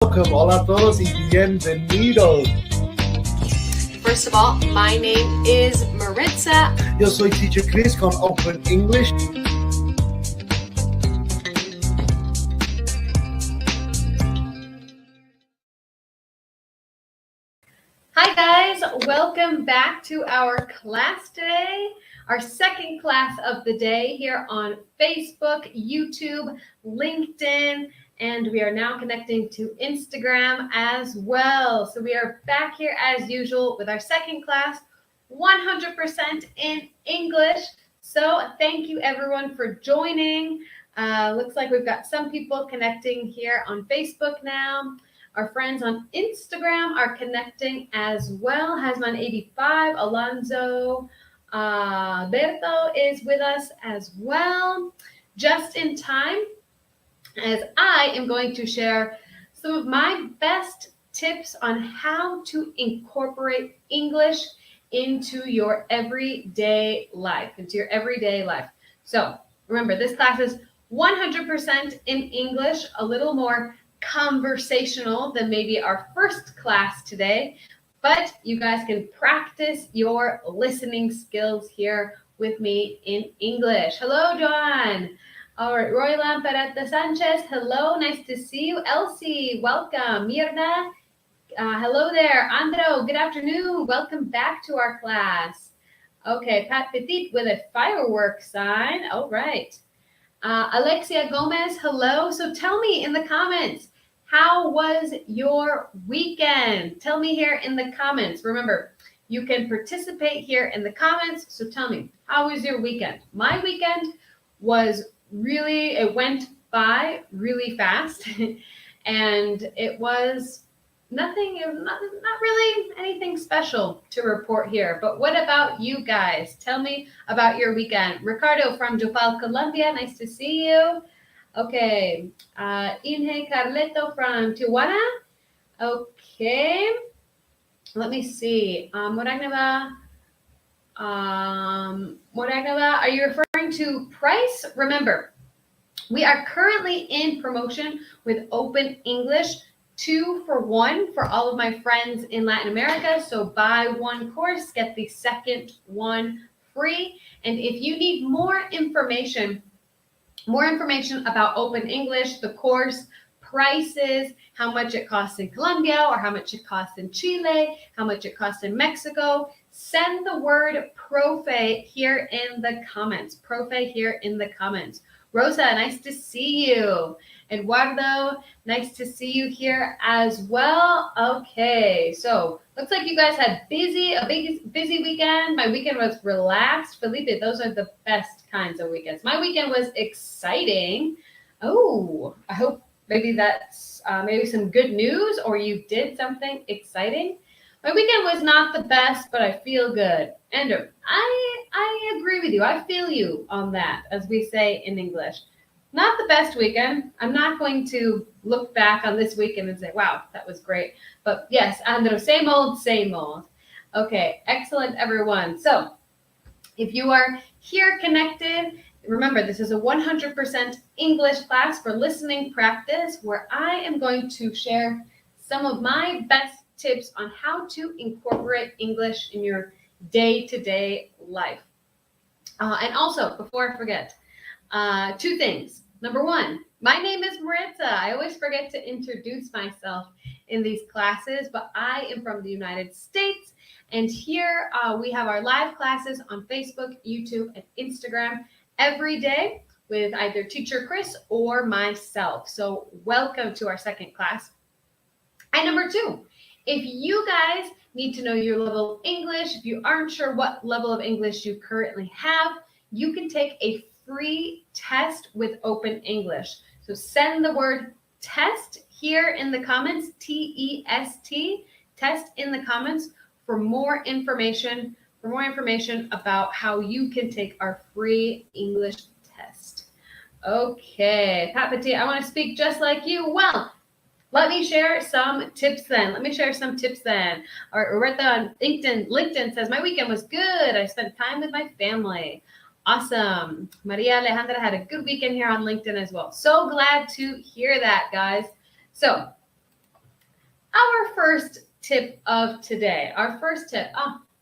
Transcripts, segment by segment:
Welcome, hola a todos y bienvenidos. First of all, my name is Maritza. Yo soy Teacher Chris con Open English. Hi guys, welcome back to our class today, our second class of the day here on Facebook, YouTube, LinkedIn, and we are now connecting to Instagram as well. So we are back here as usual with our second class, 100% in English. So thank you everyone for joining. Looks like we've got some people connecting here on Facebook now. Our friends on Instagram are connecting as well. Hasman85, Alonzo, Berto is with us as well. Just in time, as I am going to share some of my best tips on how to incorporate English into your everyday life, So remember, this class is 100% in English, a little more conversational than maybe our first class today, but you guys can practice your listening skills here with me in English. Hello, John. All right, Roy Lamparetta Sanchez, hello, nice to see you. Elsie, welcome. Mirna, hello there. Andro, good afternoon. Welcome back to our class. Okay, Pat Petit with a firework sign. All right. Alexia Gomez, hello. So tell me in the comments, how was your weekend? Tell me here in the comments. Remember, you can participate here in the comments. So tell me, how was your weekend? My weekend was it went by really fast and it was not really anything special to report here. But what about you guys? Tell me about your weekend. Ricardo from Jopal, Colombia, nice to see you. Okay, Inge Carleto from Tijuana. Okay, let me see. Moragnava, are you referring to price? Remember, we are currently in promotion with Open English 2 for 1 for all of my friends in Latin America. So buy one course, get the second one free. And if you need more information about Open English, the course, prices, how much it costs in Colombia or how much it costs in Chile, how much it costs in Mexico, send the word profe here in the comments. Profe here in the comments. Rosa, nice to see you. Eduardo, nice to see you here as well. Okay, so looks like you guys had a busy weekend. My weekend was relaxed. Felipe, those are the best kinds of weekends. My weekend was exciting. Oh, I hope maybe that's maybe some good news or you did something exciting. My weekend was not the best, but I feel good. Andrew, I agree with you. I feel you on that, as we say in English. Not the best weekend. I'm not going to look back on this weekend and say, wow, that was great. But yes, Andrew, same old, same old. Okay, excellent, everyone. So if you are here connected, remember, this is a 100% English class for listening practice where I am going to share some of my best tips on how to incorporate English in your day-to-day life. And also, before I forget, 2 things. Number 1, my name is Maritza. I always forget to introduce myself in these classes, but I am from the United States. And here we have our live classes on Facebook, YouTube, and Instagram every day with either Teacher Chris or myself. So welcome to our second class. And number 2, if you guys need to know your level of English, if you aren't sure what level of English you currently have, you can take a free test with Open English. So send the word test here in the comments, T-E-S-T, test in the comments for more information about how you can take our free English test. Okay, Pat Petit, I want to speak just like you. Well, let me share some tips then. All right, Roberta on LinkedIn says, my weekend was good. I spent time with my family. Awesome. Maria Alejandra had a good weekend here on LinkedIn as well. So glad to hear that, guys. So our first tip of today. Our first tip.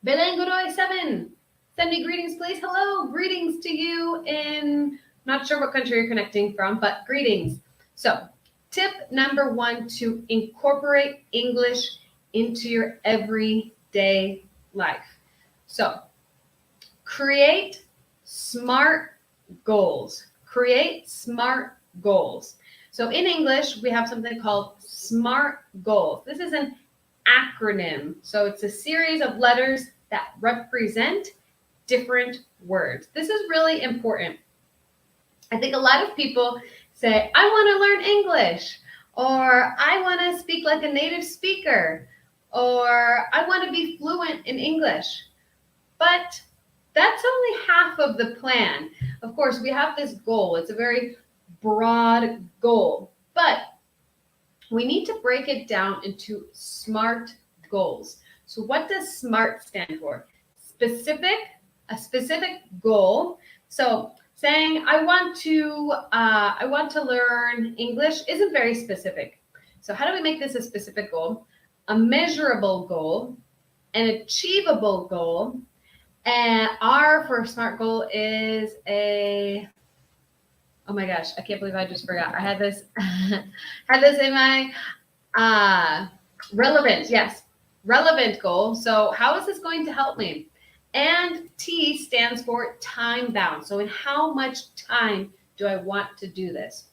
Belengoroy 7. Send me greetings, please. Hello, greetings to you in, not sure what country you're connecting from, but greetings. So, tip number 1 to incorporate English into your everyday life. So, create smart goals. Create smart goals. So in English, we have something called SMART goals. This is an acronym. So it's a series of letters that represent different words. This is really important. I think a lot of people say, I want to learn English, or I want to speak like a native speaker, or I want to be fluent in English. But that's only half of the plan. Of course, we have this goal. It's a very broad goal, but we need to break it down into SMART goals. So what does SMART stand for? Specific, a specific goal. So saying I want to learn English isn't very specific. So how do we make this a specific goal? A measurable goal, an achievable goal, and R for SMART goal is a, oh my gosh, I can't believe I just forgot. I had this in my relevant, yes, relevant goal. So how is this going to help me? And T stands for time bound. So in how much time do I want to do this?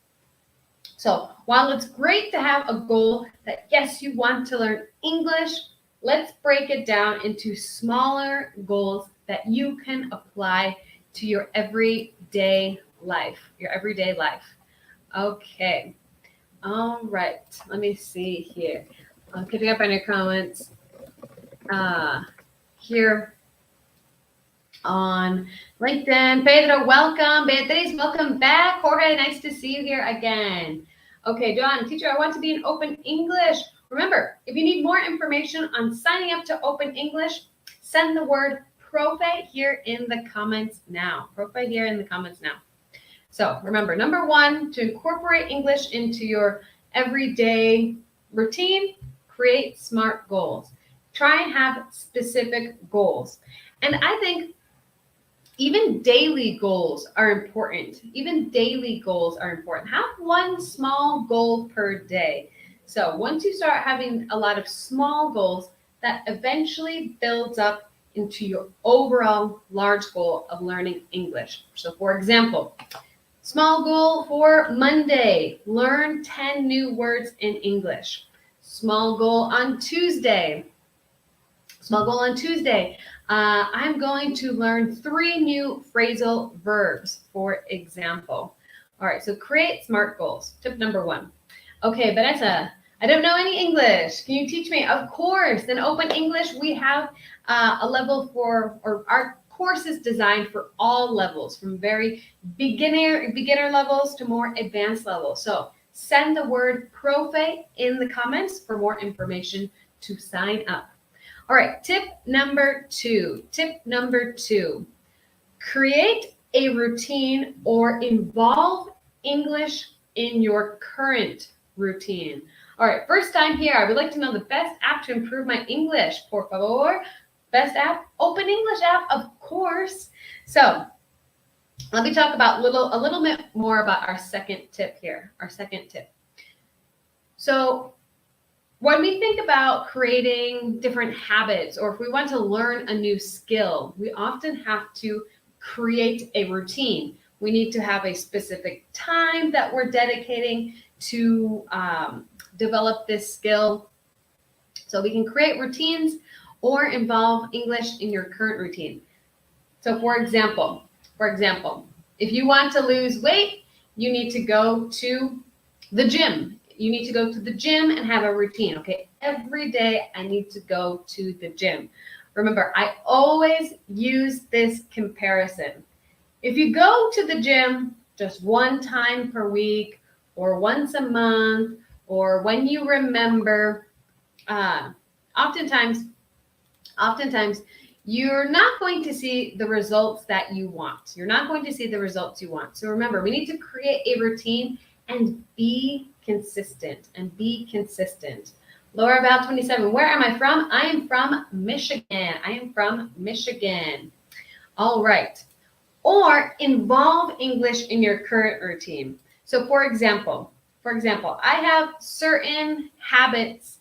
So while it's great to have a goal that, yes, you want to learn English, let's break it down into smaller goals that you can apply to your everyday life, Okay. All right. Let me see here. I'm picking up on your comments here on LinkedIn. Pedro, welcome. Beatriz, welcome back. Jorge, nice to see you here again. Okay, John, teacher, I want to be in Open English. Remember, if you need more information on signing up to Open English, send the word Profe here in the comments now. Profe here in the comments now. So remember, number 1, to incorporate English into your everyday routine, create SMART goals. Try and have specific goals. And I think even daily goals are important. Have one small goal per day. So once you start having a lot of small goals, that eventually builds up into your overall large goal of learning English. So for example, small goal for Monday, learn 10 new words in English. Small goal on Tuesday. I'm going to learn 3 new phrasal verbs, for example. All right, so create SMART goals. Tip number 1. Okay, Vanessa, I don't know any English. Can you teach me? Of course. In Open English, we have a level for, or our course is designed for all levels, from very beginner levels to more advanced levels. So send the word Profe in the comments for more information to sign up. All right, tip number 2. Create a routine or involve English in your current routine. All right, first time here, I would like to know the best app to improve my English. Por favor. Best app? Open English app, of course. So let me talk about a little bit more about our second tip here. So when we think about creating different habits, or if we want to learn a new skill, we often have to create a routine. We need to have a specific time that we're dedicating to develop this skill. So we can create routines or involve English in your current routine. So for example, if you want to lose weight, you need to go to the gym. And have a routine. Okay, every day I need to go to the gym. Remember, I always use this comparison. If you go to the gym just one time per week, or once a month, or when you remember, oftentimes you're not going to see the results that you want. So remember, we need to create a routine and be consistent. Laura Val 27. Where am I from? I am from Michigan. I am from Michigan. All right. Or involve English in your current routine. So for example, I have certain habits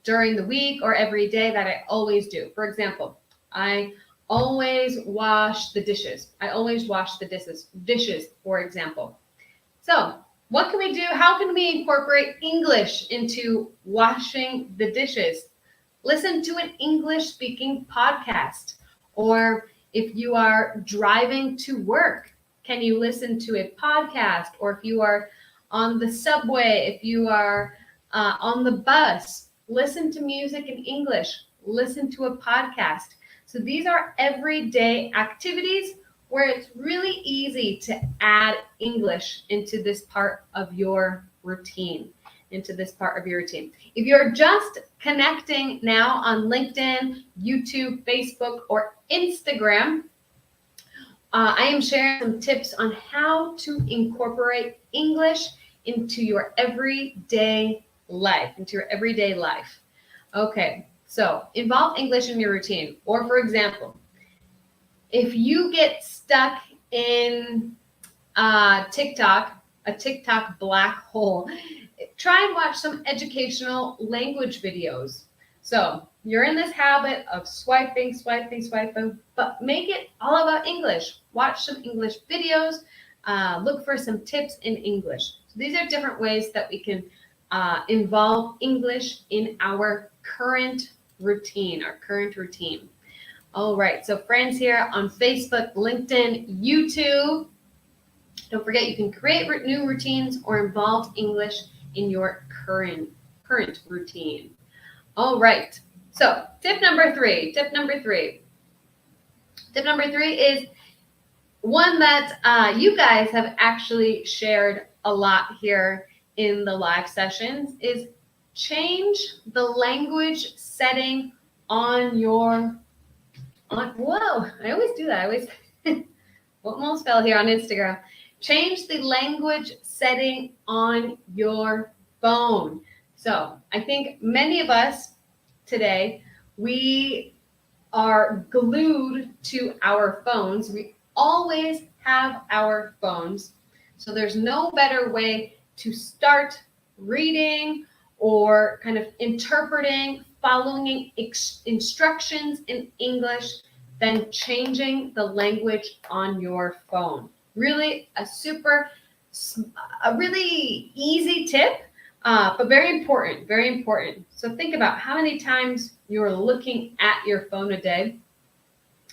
during the week or every day that I always do. For example, I always wash the dishes. I always wash the dishes, for example. So what can we do? How can we incorporate English into washing the dishes? Listen to an English speaking podcast. Or if you are driving to work, can you listen to a podcast? Or if you are on the subway, if you are on the bus, listen to music in English, listen to a podcast. So these are everyday activities where it's really easy to add English into this part of your routine. If you're just connecting now on LinkedIn, YouTube, Facebook, or Instagram, I am sharing some tips on how to incorporate English into your everyday life, Okay, so involve English in your routine. Or for example, if you get stuck in a TikTok black hole, try and watch some educational language videos. So you're in this habit of swiping, but make it all about English. Watch some English videos, look for some tips in English. So these are different ways that we can involve English in our current routine. All right, so friends here on Facebook, LinkedIn, YouTube, don't forget you can create new routines or involve English in your current routine. All right, so tip number three is one that you guys have actually shared a lot here in the live sessions, is change the language setting on your whoa, I always do that. I always almost fell here on Instagram. Change the language setting on your phone. So I think many of us today, we are glued to our phones. We always have our phones. So there's no better way to start reading or kind of interpreting, following instructions in English than changing the language on your phone. Really a really easy tip, but very important. So think about how many times you're looking at your phone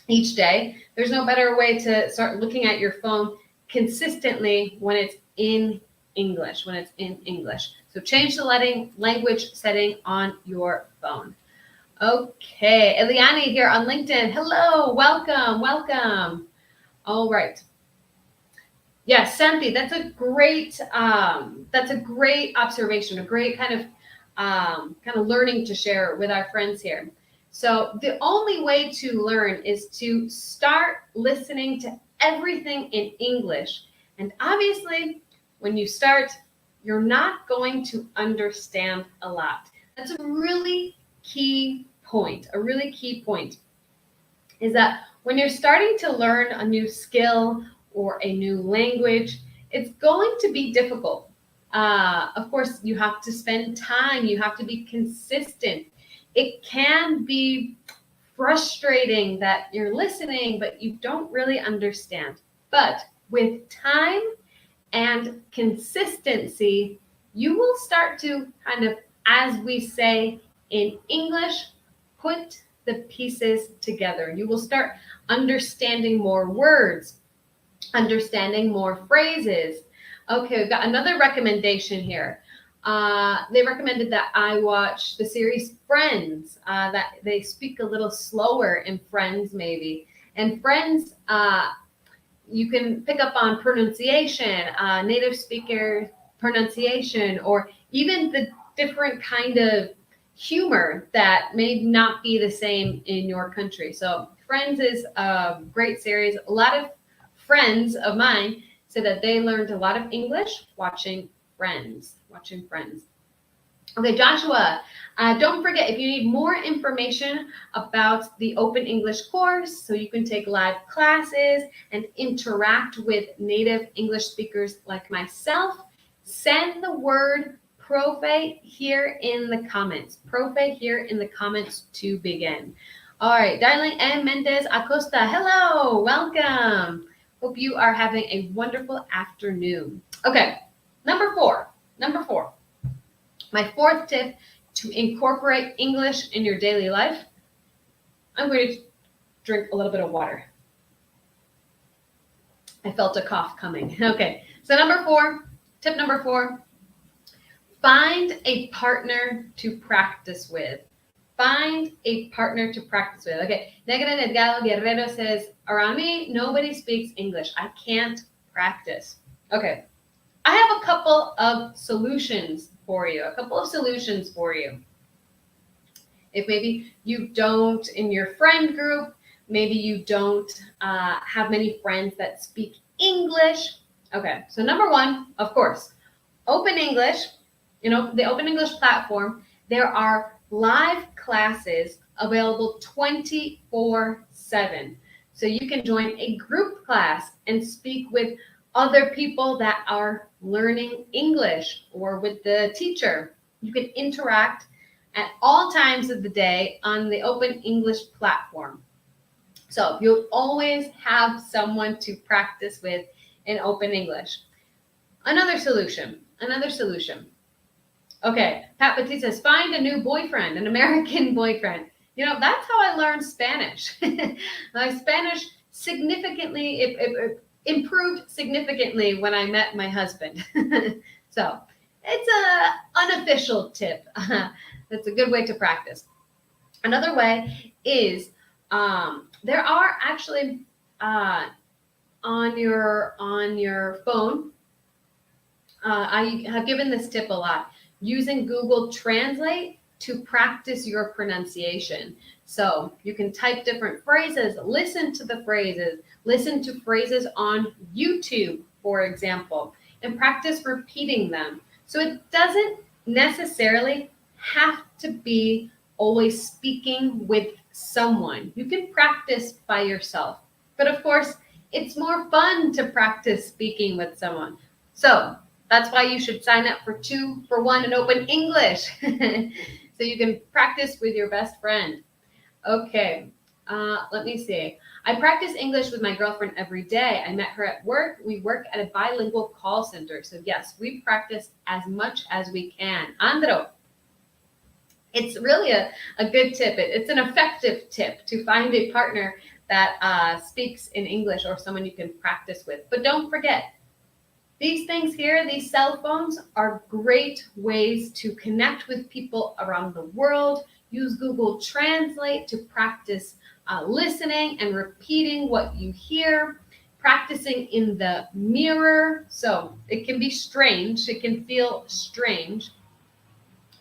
each day. There's no better way to start looking at your phone consistently when it's in English. So change the language setting on your phone. Okay, Eliani here on LinkedIn. Hello, welcome. All right. Yes, Santi, that's a great observation, a great kind of learning to share with our friends here. So the only way to learn is to start listening to everything in English. And obviously, when you start, you're not going to understand a lot. That's a really key point. Is that when you're starting to learn a new skill or a new language, it's going to be difficult. Of course, you have to spend time. You have to be consistent. It can be frustrating that you're listening, but you don't really understand. But with time and consistency, you will start to kind of, as we say in English, put the pieces together. You will start understanding more words, understanding more phrases. Okay, we've got another recommendation here. They recommended that I watch the series Friends, that they speak a little slower in Friends maybe. And Friends, you can pick up on pronunciation, native speaker pronunciation, or even the different kind of humor that may not be the same in your country. So Friends is a great series. A lot of friends of mine said that they learned a lot of English watching Friends. Okay, Joshua, don't forget, if you need more information about the Open English course, so you can take live classes and interact with native English speakers like myself, send the word profe here in the comments. Profe here in the comments to begin. All right, Darling M. Mendez Acosta, hello, welcome. Hope you are having a wonderful afternoon. Okay, number four. My fourth tip to incorporate English in your daily life. I'm going to drink a little bit of water. I felt a cough coming. Okay, so tip number four, find a partner to practice with. Find a partner to practice with. Okay, Negra Delgado Guerrero says, around me, nobody speaks English. I can't practice. Okay, I have a couple of solutions for you. If maybe you don't, in your friend group, maybe you don't have many friends that speak English. Okay, so number one, of course, Open English, the Open English platform, there are live classes available 24/7. So you can join a group class and speak with other people that are learning English or with the teacher. You can interact at all times of the day on the Open English platform. So you'll always have someone to practice with in Open English. Another solution. Okay, Pat Petit says, find a new boyfriend, an American boyfriend. That's how I learned Spanish. My Spanish significantly, it improved significantly when I met my husband. So it's an unofficial tip. That's a good way to practice. Another way is there are actually on your phone. I have given this tip a lot, using Google Translate to practice your pronunciation. So you can type different phrases, listen to phrases on YouTube, for example, and practice repeating them. So it doesn't necessarily have to be always speaking with someone. You can practice by yourself. But of course, it's more fun to practice speaking with someone. So that's why you should sign up for 2 for 1 in Open English. So you can practice with your best friend. Okay, let me see. I practice English with my girlfriend every day. I met her at work. We work at a bilingual call center. So yes, we practice as much as we can. Andro, it's really a good tip. It's an effective tip to find a partner that speaks in English or someone you can practice with. But don't forget, these things here, these cell phones, are great ways to connect with people around the world. Use Google Translate to practice listening and repeating what you hear, practicing in the mirror. So it can be strange, it can feel strange,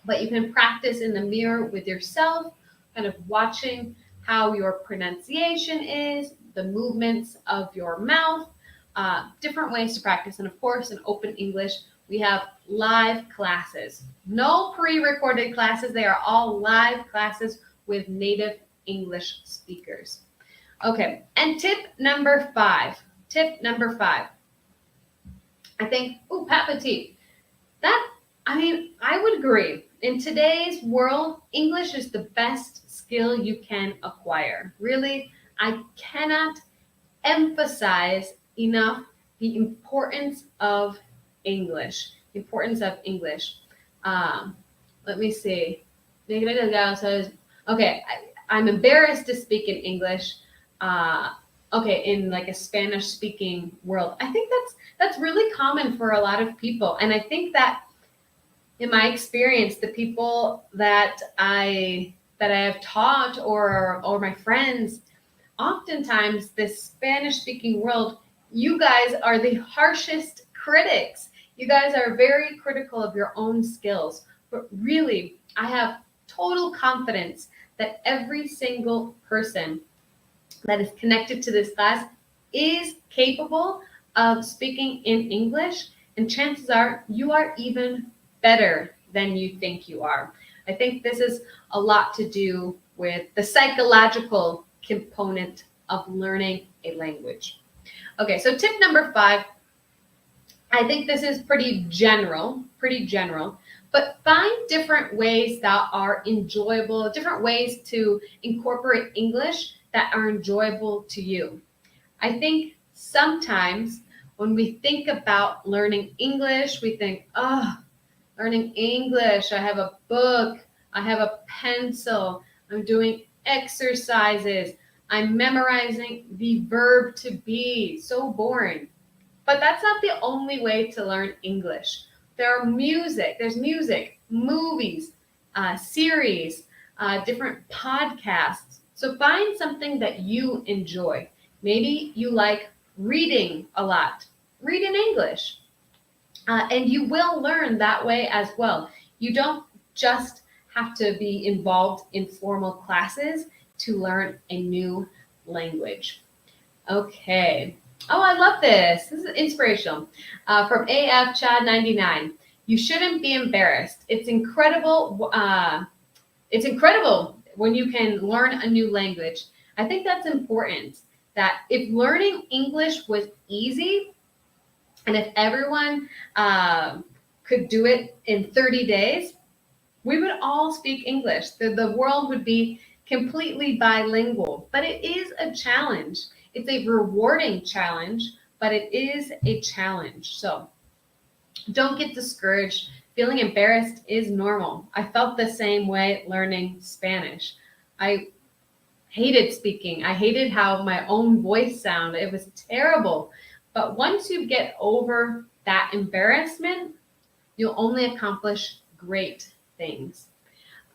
but you can practice in the mirror with yourself, kind of watching how your pronunciation is, the movements of your mouth, different ways to practice. And of course, in Open English, we have live classes. No pre-recorded classes. They are all live classes with native English speakers. Okay, and tip number five. I think, Pat Petit, I would agree. In today's world, English is the best skill you can acquire. Really, I cannot emphasize enough the importance of English. Let me see. Negra Delgado says, okay, I'm embarrassed to speak in English. In like a Spanish speaking world. I think that's really common for a lot of people. And I think that in my experience, the people that I have taught or my friends, oftentimes this Spanish speaking world, you guys are the harshest critics. You guys are very critical of your own skills. But really, I have total confidence that every single person that is connected to this class is capable of speaking in English. And chances are you are even better than you think you are. I think this is a lot to do with the psychological component of learning a language. Okay, so tip number 5, I think this is pretty general, but find different ways that are enjoyable, different ways to incorporate English that are enjoyable to you. I think sometimes when we think about learning English, we think, oh, learning English, I have a book, I have a pencil, I'm doing exercises, I'm memorizing the verb to be. So boring. But that's not the only way to learn English. There's music, movies, series, different podcasts. So find something that you enjoy. Maybe you like reading a lot. Read in English. And you will learn that way as well. You don't just have to be involved in formal classes to learn a new language. Okay. Oh, I love this. This is inspirational. From AF Chad 99. You shouldn't be embarrassed. It's incredible. It's incredible when you can learn a new language. I think that's important. That if learning English was easy, and if everyone could do it in 30 days, we would all speak English. The world would be completely bilingual. But it is a challenge. It's a rewarding challenge, but it is a challenge. So don't get discouraged. Feeling embarrassed is normal. I felt the same way learning Spanish. I hated speaking. I hated how my own voice sounded. It was terrible. But once you get over that embarrassment, you'll only accomplish great things.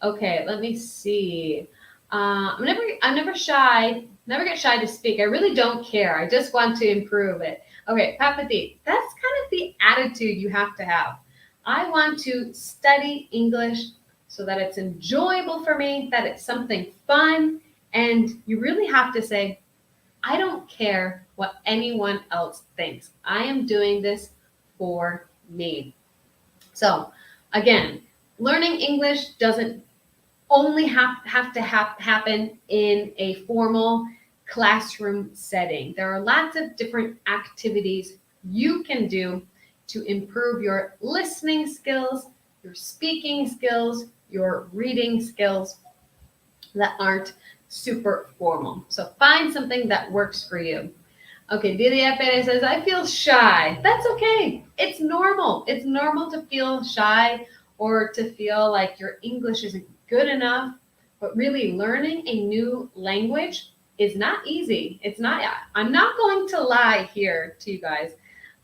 Okay, let me see. I'm never shy. Never get shy to speak. I really don't care. I just want to improve it. Okay, Papadi, that's kind of the attitude you have to have. I want to study English so that it's enjoyable for me, that it's something fun, and you really have to say, I don't care what anyone else thinks. I am doing this for me. So, again, learning English doesn't only have to happen in a formal classroom setting. There are lots of different activities you can do to improve your listening skills, your speaking skills, your reading skills that aren't super formal. So find something that works for you. Okay, Dilia Perez says, I feel shy. That's okay. It's normal. It's normal to feel shy or to feel like your English isn't good enough. But really, learning a new language is not easy. It's not. I'm not going to lie here to you guys.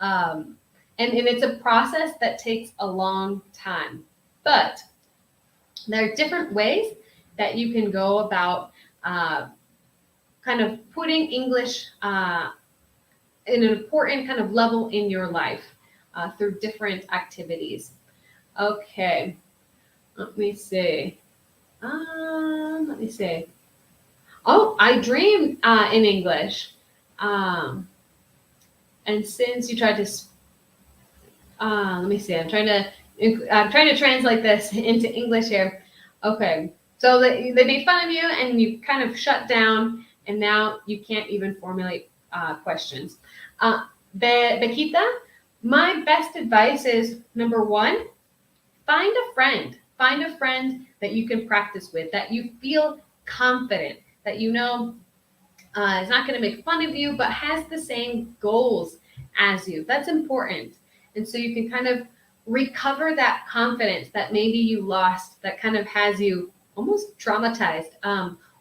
And it's a process that takes a long time. But there are different ways that you can go about kind of putting English in an important kind of level in your life through different activities. Okay, let me see. Oh, I dream in English. And since you tried to, let me see. I'm trying to translate this into English here. Okay, so they made fun of you and you kind of shut down, and now you can't even formulate questions. Bequita, my best advice is, number 1, find a friend. Find a friend that you can practice with, that you feel confident, that you know is not going to make fun of you, but has the same goals as you. That's important. And so you can kind of recover that confidence that maybe you lost, that kind of has you almost traumatized.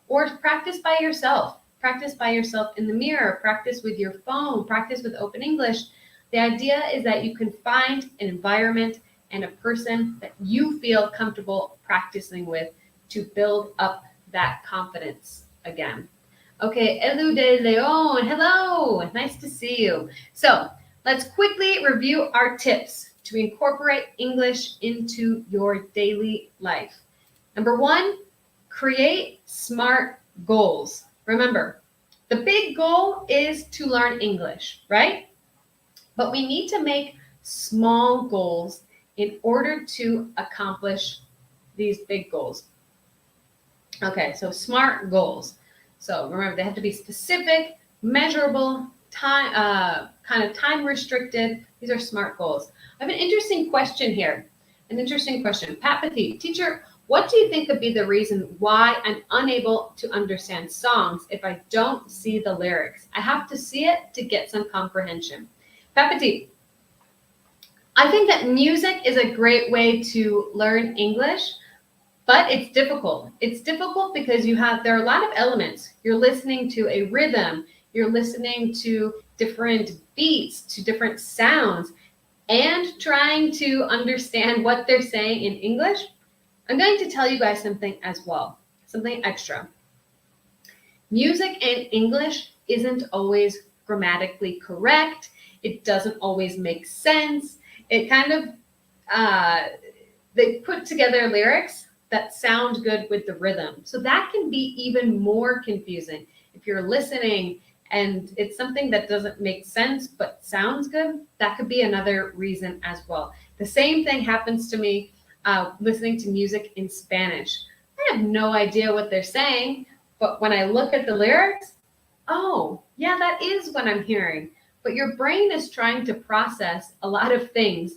Or practice by yourself. Practice by yourself in the mirror. Practice with your phone. Practice with Open English. The idea is that you can find an environment and a person that you feel comfortable practicing with to build up that confidence again. Okay, Elu de Leon, hello, nice to see you. So let's quickly review our tips to incorporate English into your daily life. Number 1, create SMART goals. Remember, the big goal is to learn English, right? But we need to make small goals in order to accomplish these big goals. Okay, so SMART goals. So remember, they have to be specific, measurable, kind of time restricted. These are SMART goals. I have an interesting question here. An interesting question. Pat Pathy, teacher, what do you think could be the reason why I'm unable to understand songs if I don't see the lyrics? I have to see it to get some comprehension. Pat Pathy, I think that music is a great way to learn English, but it's difficult. It's difficult because there are a lot of elements. You're listening to a rhythm, you're listening to different beats, to different sounds, and trying to understand what they're saying in English. I'm going to tell you guys something as well, something extra. Music in English isn't always grammatically correct. It doesn't always make sense. It kind of, they put together lyrics that sound good with the rhythm. So that can be even more confusing. If you're listening and it's something that doesn't make sense but sounds good, that could be another reason as well. The same thing happens to me listening to music in Spanish. I have no idea what they're saying, but when I look at the lyrics, oh, yeah, that is what I'm hearing. But your brain is trying to process a lot of things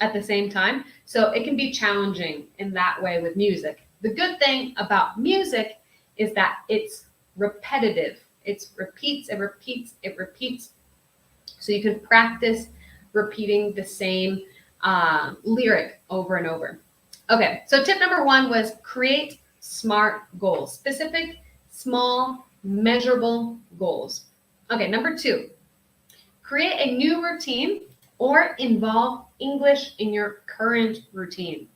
at the same time, so it can be challenging in that way with music. The good thing about music is that it's repetitive. It repeats, it repeats, it repeats. So you can practice repeating the same lyric over and over. Okay, so tip number 1 was create SMART goals. Specific, small, measurable goals. Okay, number 2, create a new routine or involve English in your current routine.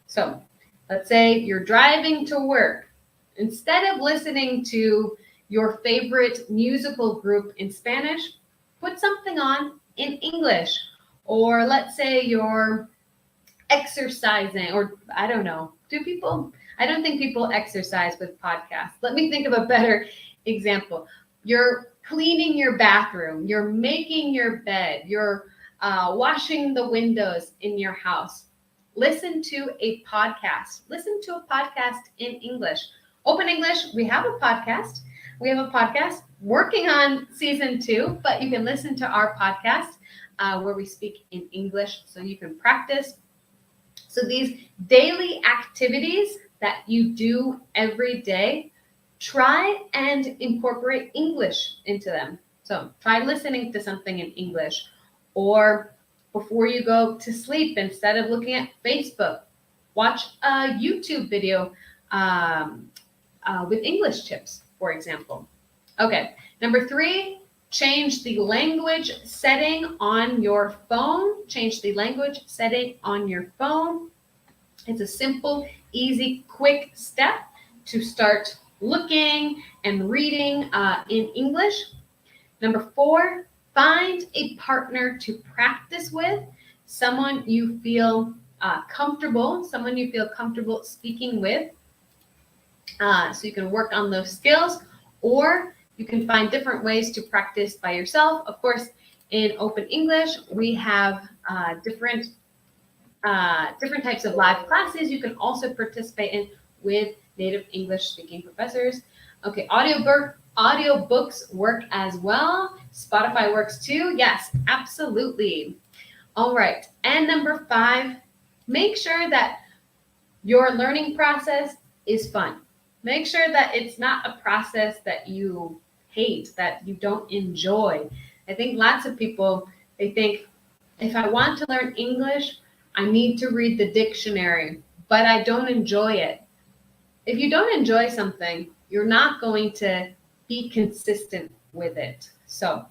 So let's say you're driving to work. Instead of listening to your favorite musical group in Spanish, put something on in English. Or let's say you're exercising, or I don't know, I don't think people exercise with podcasts. Let me think of a better example. You're cleaning your bathroom, you're making your bed, you're washing the windows in your house. Listen to a podcast. Listen to a podcast in English. Open English, we have a podcast. We have a podcast working on season 2, but you can listen to our podcast where we speak in English so you can practice. So these daily activities that you do every day, try and incorporate English into them. So try listening to something in English, or before you go to sleep, instead of looking at Facebook, watch a YouTube video with English tips, for example. Okay, number 3, change the language setting on your phone. Change the language setting on your phone. It's a simple, easy, quick step to start looking and reading in English. Number 4, find a partner to practice with, someone you feel comfortable speaking with, so you can work on those skills, or you can find different ways to practice by yourself. Of course, in Open English, we have different types of live classes you can also participate in with native English speaking professors. Okay, audiobooks work as well. Spotify works too. Yes, absolutely. All right. And number 5, make sure that your learning process is fun. Make sure that it's not a process that you hate, that you don't enjoy. I think lots of people, they think, if I want to learn English, I need to read the dictionary, but I don't enjoy it. If you don't enjoy something, you're not going to be consistent with it. So,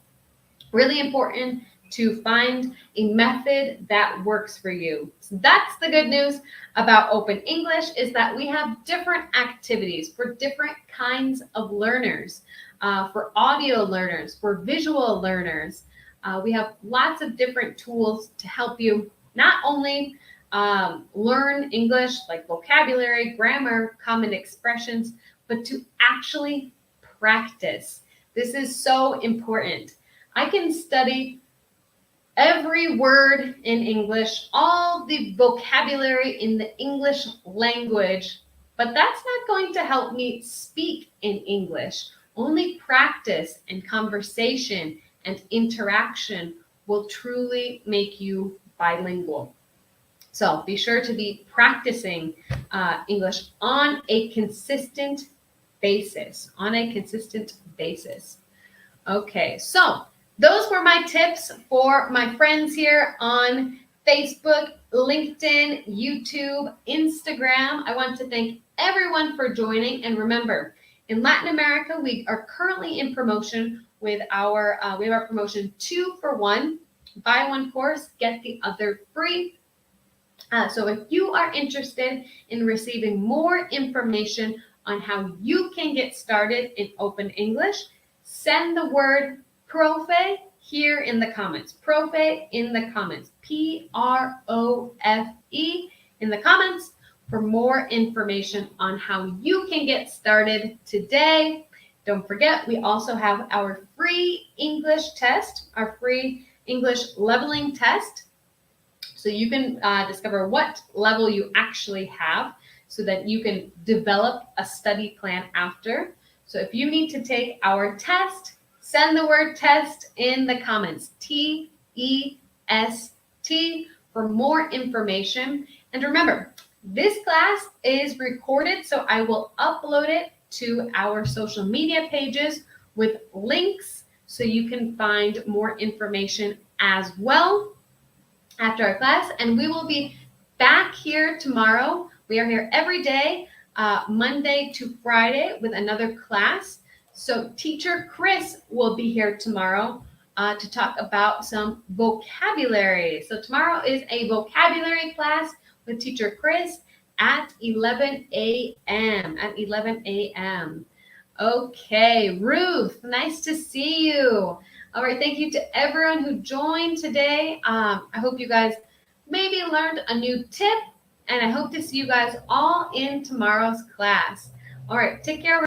really important to find a method that works for you. So that's the good news about Open English, is that we have different activities for different kinds of learners, for audio learners, for visual learners. We have lots of different tools to help you not only learn English, like vocabulary, grammar, common expressions, but to actually practice. This is so important. I can study every word in English, all the vocabulary in the English language, but that's not going to help me speak in English. Only practice and conversation and interaction will truly make you bilingual. So be sure to be practicing English on a consistent basis, Okay, so those were my tips for my friends here on Facebook, LinkedIn, YouTube, Instagram. I want to thank everyone for joining. And remember, in Latin America, we are currently in promotion with our promotion 2 for 1. Buy one course, get the other free. So if you are interested in receiving more information on how you can get started in Open English, send the word profe here in the comments. Profe in the comments. PROFE in the comments for more information on how you can get started today. Don't forget, we also have our free English test, our free English leveling test. So you can discover what level you actually have so that you can develop a study plan after. So if you need to take our test, send the word test in the comments, TEST, for more information. And remember, this class is recorded, so I will upload it to our social media pages with links so you can find more information as well after our class. And we will be back here tomorrow. We are here every day, Monday to Friday, with another class. So Teacher Chris will be here tomorrow to talk about some vocabulary. So tomorrow is a vocabulary class with Teacher Chris at 11 a.m. Okay, Ruth, nice to see you. All right, thank you to everyone who joined today. I hope you guys maybe learned a new tip, and I hope to see you guys all in tomorrow's class. All right, take care.